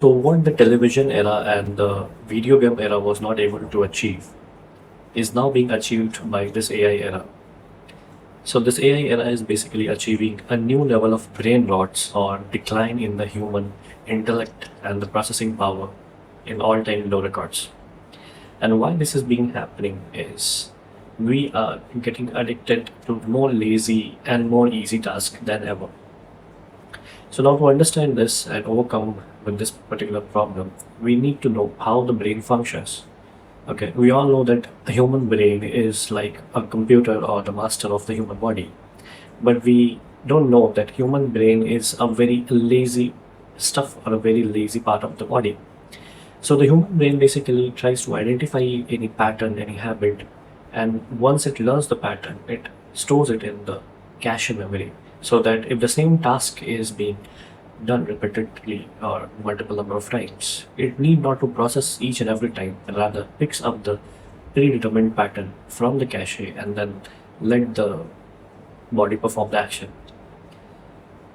So, what the television era and the video game era was not able to achieve is now being achieved by this AI era. So, this AI era is basically achieving a new level of brain rots or decline in the human intellect and the processing power in all time low records. And why this is being happening is we are getting addicted to more lazy and more easy tasks than ever. So now to understand this and overcome with this particular problem, we need to know how the brain functions. Okay, we all know that the human brain is like a computer or the master of the human body, but we don't know that human brain is a very lazy stuff or a very lazy part of the body. So the human brain basically tries to identify any pattern, any habit, and once it learns the pattern, it stores it in the cache memory so that if the same task is being done repeatedly or multiple number of times, it need not to process each and every time, and rather picks up the predetermined pattern from the cache and then let the body perform the action.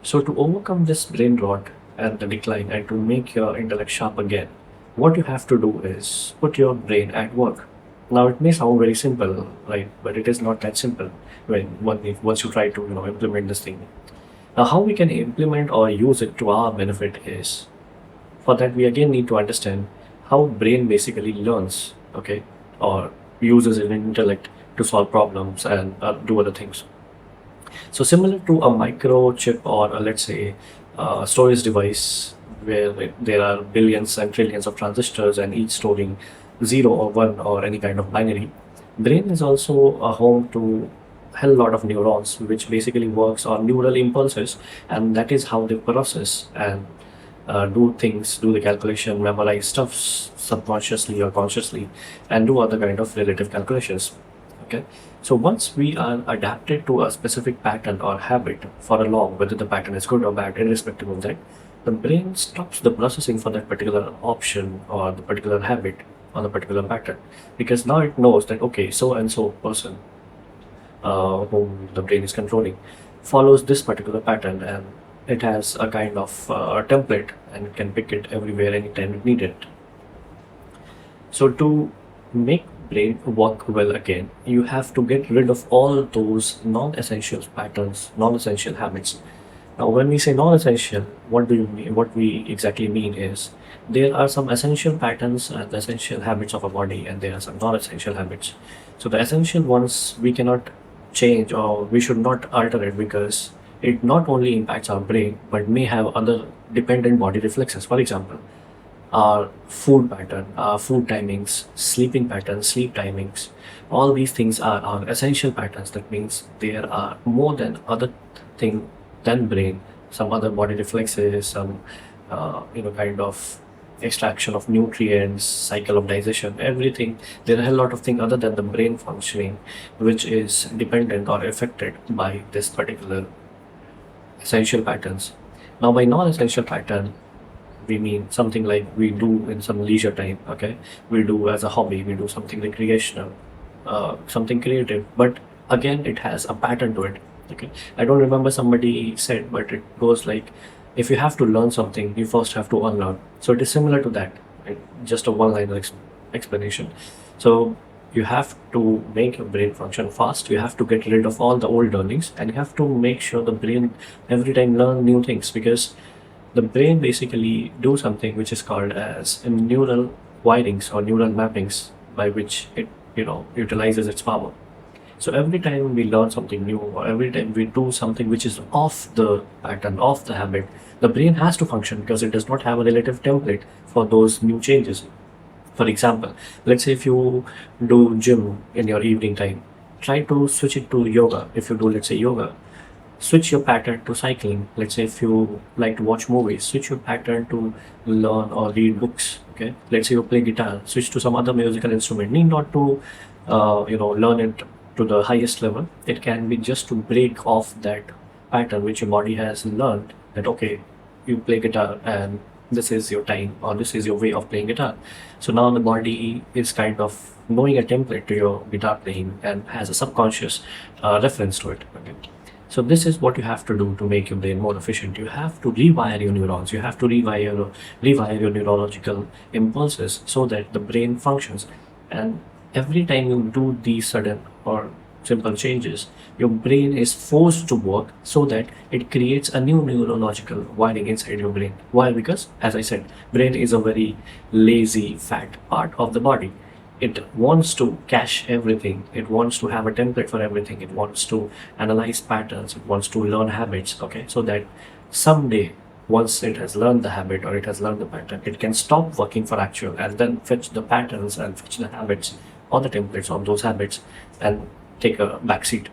So to overcome this brain rot and the decline and to make your intellect sharp again, what you have to do is put your brain at work. Now it may sound very simple, right? But it is not that simple once you try to implement this thing. Now how we can implement or use it to our benefit is for that we again need to understand how brain basically learns, okay, or uses its intellect to solve problems and do other things. So similar to a microchip or let's say a storage device where there are billions and trillions of transistors and each storing zero or one or any kind of binary, brain is also a home to hell lot of neurons which basically works on neural impulses, and that is how they process and do things, do the calculation, memorize stuff subconsciously or consciously, and do other kind of relative calculations. Okay, so once we are adapted to a specific pattern or habit for a long, whether the pattern is good or bad, irrespective of that, the brain stops the processing for that particular option or the particular habit or the particular pattern, because now it knows that okay, so and so person whom the brain is controlling follows this particular pattern, and it has a kind of template and it can pick it everywhere anytime it needed. So to make brain work well again, you have to get rid of all those non-essential patterns, non-essential habits. Now, when we say non-essential, what do you mean? What we exactly mean is there are some essential patterns and essential habits of a body, and there are some non-essential habits. So the essential ones we cannot change or we should not alter it because it not only impacts our brain but may have other dependent body reflexes. For example, our food pattern, our food timings, sleeping patterns, sleep timings, all these things are our essential patterns. That means there are more than other thing than brain, some other body reflexes, some kind of extraction of nutrients, cycle of digestion, everything. There are a lot of things other than the brain functioning, which is dependent or affected by this particular essential patterns. Now, by non-essential pattern, we mean something like we do in some leisure time. Okay, we do as a hobby, we do something recreational, something creative, but again it has a pattern to it. Okay, I don't remember somebody said, but it goes like if you have to learn something you first have to unlearn. So it is similar to that, right? Just a one liner explanation. So you have to make your brain function fast, you have to get rid of all the old learnings, and you have to make sure the brain every time learn new things, because the brain basically do something which is called as neural wirings or neural mappings by which it utilizes its power. So every time we learn something new or every time we do something which is off the pattern, off the habit, the brain has to function because it does not have a relative template for those new changes. For example, let's say if you do gym in your evening time, try to switch it to yoga. If you do, let's say, yoga, switch your pattern to cycling. Let's say if you like to watch movies, switch your pattern to learn or read books. Okay, let's say you play guitar, switch to some other musical instrument. Need not to learn it to the highest level. It can be just to break off that pattern which your body has learned, that okay, you play guitar and this is your time or this is your way of playing guitar. So now the body is kind of knowing a template to your guitar playing and has a subconscious reference to it. Okay, So this is what you have to do to make your brain more efficient. You have to rewire your neurons. You have to rewire your neurological impulses so that the brain functions. And every time you do these sudden or simple changes, your brain is forced to work so that it creates a new neurological wiring inside your brain. Why? Because, as I said, brain is a very lazy, fat part of the body. It wants to cache everything. It wants to have a template for everything. It wants to analyze patterns. It wants to learn habits. Okay, so that someday, once it has learned the habit or it has learned the pattern, it can stop working for actual and then fetch the patterns and fetch the habits or the templates of those habits and take a backseat.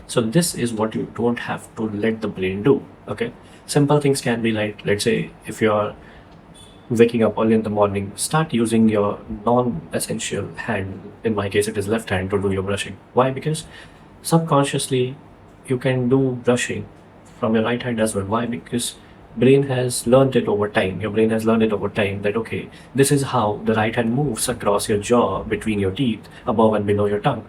So this is what you don't have to let the brain do. Okay, simple things can be like, let's say, if you're waking up early in the morning, start using your non-essential hand. In my case, it is left hand to do your brushing. Why? Because subconsciously you can do brushing from your right hand as well. Why? Because brain has learned it over time. Your brain has learned it over time that okay, this is how the right hand moves across your jaw, between your teeth, above and below your tongue.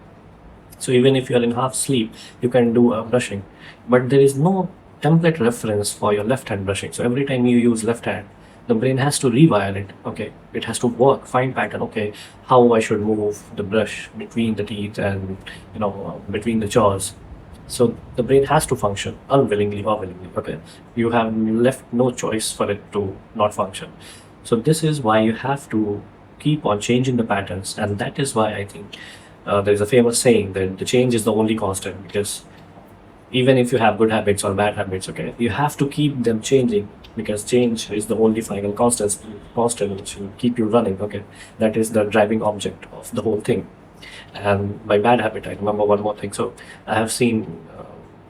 So even if you are in half sleep, you can do a brushing, but there is no template reference for your left hand brushing. So every time you use left hand, the brain has to rewire it. Okay, it has to work, find pattern. Okay, how I should move the brush between the teeth and between the jaws. So the brain has to function unwillingly or willingly. Okay, you have left no choice for it to not function. So this is why you have to keep on changing the patterns, and that is why I think there is a famous saying that the change is the only constant. Because even if you have good habits or bad habits, okay, you have to keep them changing, because change is the only final constant which will keep you running. Okay, that is the driving object of the whole thing. And by bad habit, I remember one more thing. So I have seen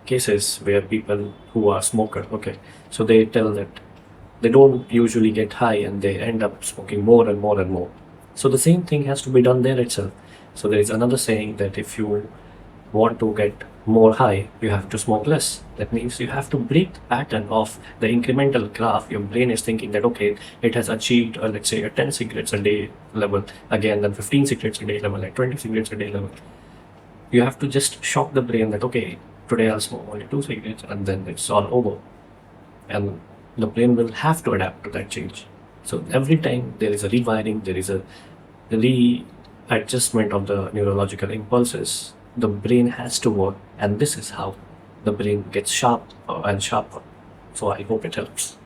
cases where people who are smoker, okay, so they tell that they don't usually get high and they end up smoking more and more and more. So the same thing has to be done there itself. So there is another saying that if you want to get more high, you have to smoke less. That means you have to break the pattern of the incremental graph. Your brain is thinking that okay, it has achieved let's say a 10 cigarettes a day level, again then 15 cigarettes a day level, like 20 cigarettes a day level. You have to just shock the brain that okay, today I'll smoke only 2 cigarettes and then it's all over. And the brain will have to adapt to that change. So every time there is a rewiring, there is a readjustment of the neurological impulses, the brain has to work, and this is how the brain gets sharp and sharper. So I hope it helps.